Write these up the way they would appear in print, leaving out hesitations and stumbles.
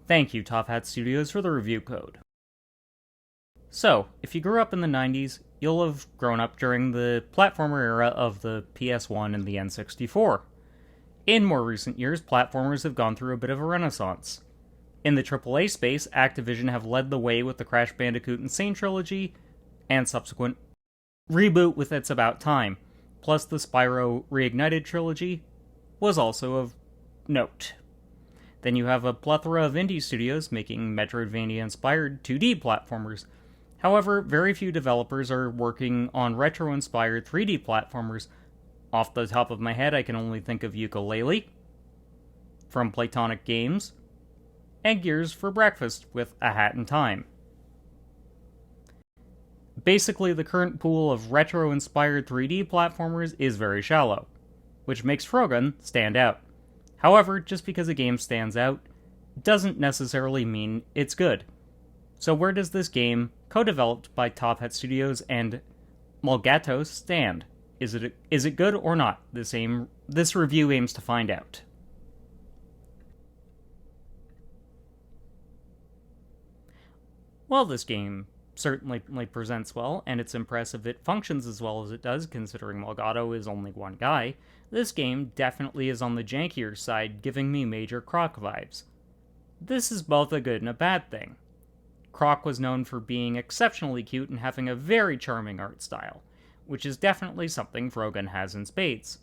Thank you, Top Hat Studios, for the review code. So, if you grew up in the 90s, you'll have grown up during the platformer era of the PS1 and the N64. In more recent years, platformers have gone through a bit of a renaissance. In the AAA space, Activision have led the way with the Crash Bandicoot Insane trilogy, and subsequent reboot with It's About Time, plus the Spyro Reignited trilogy was also of note. Then you have a plethora of indie studios making Metroidvania-inspired 2D platformers. However, very few developers are working on retro-inspired 3D platformers. Off the top of my head, I can only think of Yooka-Laylee from Playtonic Games, and Gears for Breakfast with A Hat in Time. Basically, the current pool of retro-inspired 3D platformers is very shallow, which makes Frogun stand out. However, just because a game stands out doesn't necessarily mean it's good. So where does this game, co-developed by Top Hat Studios and Mulgato, stand? Is it good or not? This review aims to find out. While this game certainly presents well, and it's impressive it functions as well as it does, considering Mulgato is only one guy, this game definitely is on the jankier side, giving me major Croc vibes. This is both a good and a bad thing. Croc was known for being exceptionally cute and having a very charming art style, which is definitely something Frogun has in spades.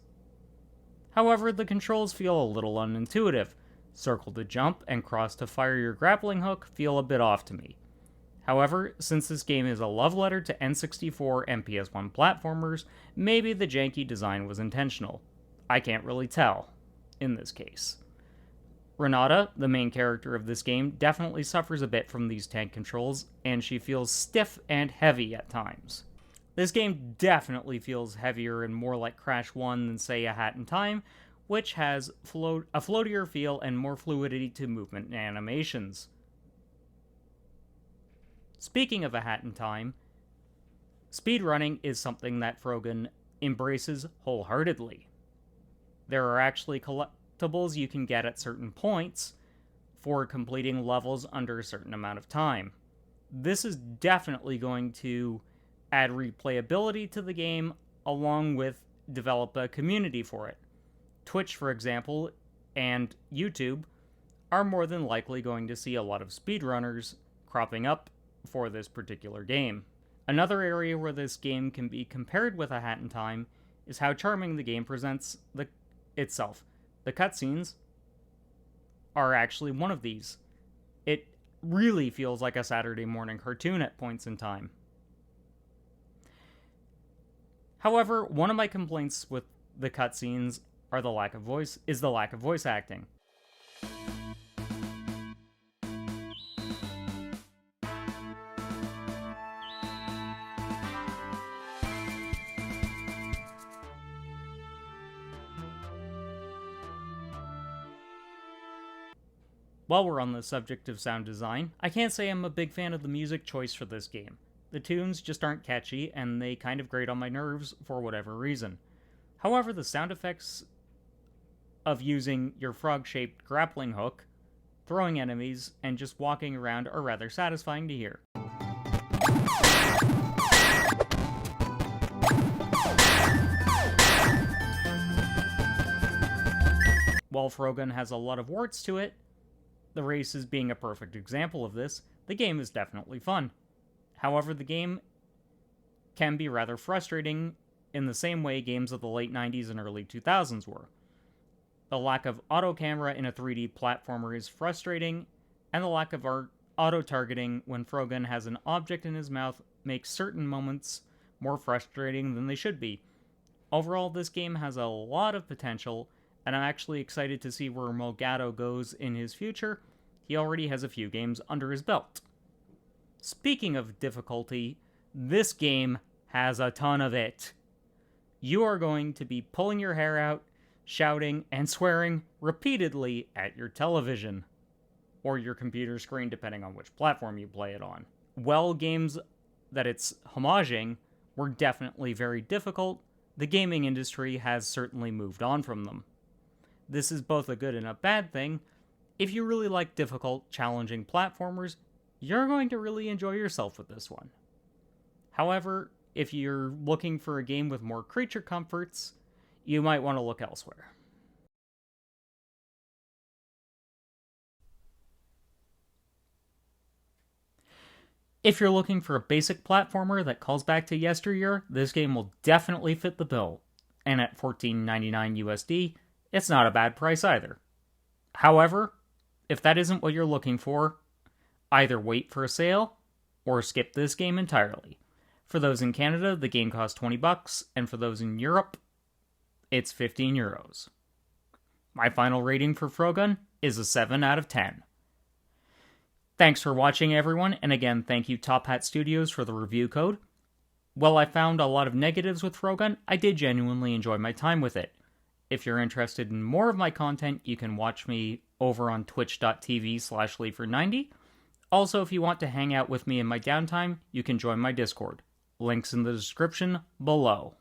However, the controls feel a little unintuitive. Circle to jump and cross to fire your grappling hook feel a bit off to me. However, since this game is a love letter to N64 and PS1 platformers, maybe the janky design was intentional. I can't really tell, in this case. Renata, the main character of this game, definitely suffers a bit from these tank controls, and she feels stiff and heavy at times. This game definitely feels heavier and more like Crash 1 than, say, A Hat in Time, which has a floatier feel and more fluidity to movement and animations. Speaking of A Hat in Time, speedrunning is something that Frogun embraces wholeheartedly. There are actually collectibles you can get at certain points for completing levels under a certain amount of time. This is definitely going to add replayability to the game, along with develop a community for it. Twitch, for example, and YouTube are more than likely going to see a lot of speedrunners cropping up for this particular game. Another area where this game can be compared with A Hat in Time is how charming the game presents itself. The cutscenes are actually one of these. It really feels like a Saturday morning cartoon at points in time. However, one of my complaints with the cutscenes is the lack of voice acting. While we're on the subject of sound design, I can't say I'm a big fan of the music choice for this game. The tunes just aren't catchy, and they kind of grate on my nerves for whatever reason. However, the sound effects of using your frog-shaped grappling hook, throwing enemies, and just walking around are rather satisfying to hear. While Frogun has a lot of warts to it, the races being a perfect example of this, the game is definitely fun. However, the game can be rather frustrating in the same way games of the late 90s and early 2000s were. The lack of auto-camera in a 3D platformer is frustrating, and the lack of auto-targeting when Frogun has an object in his mouth makes certain moments more frustrating than they should be. Overall, this game has a lot of potential, and I'm actually excited to see where Mulgato goes in his future. He already has a few games under his belt. Speaking of difficulty, this game has a ton of it. You are going to be pulling your hair out, shouting, and swearing repeatedly at your television, or your computer screen, depending on which platform you play it on. While games that it's homaging were definitely very difficult, the gaming industry has certainly moved on from them. This is both a good and a bad thing, If you really like difficult, challenging platformers, you're going to really enjoy yourself with this one. However, if you're looking for a game with more creature comforts, you might want to look elsewhere. If you're looking for a basic platformer that calls back to yesteryear, this game will definitely fit the bill. And at $14.99 USD, it's not a bad price either. However, if that isn't what you're looking for, either wait for a sale or skip this game entirely. For those in Canada, the game costs $20, and for those in Europe, it's €15. My final rating for Frogun is a 7 out of 10. Thanks for watching, everyone, and again, thank you Top Hat Studios for the review code. While I found a lot of negatives with Frogun, I did genuinely enjoy my time with it. If you're interested in more of my content, you can watch me over on twitch.tv/Leafer90. Also, if you want to hang out with me in my downtime, you can join my Discord. Links in the description below.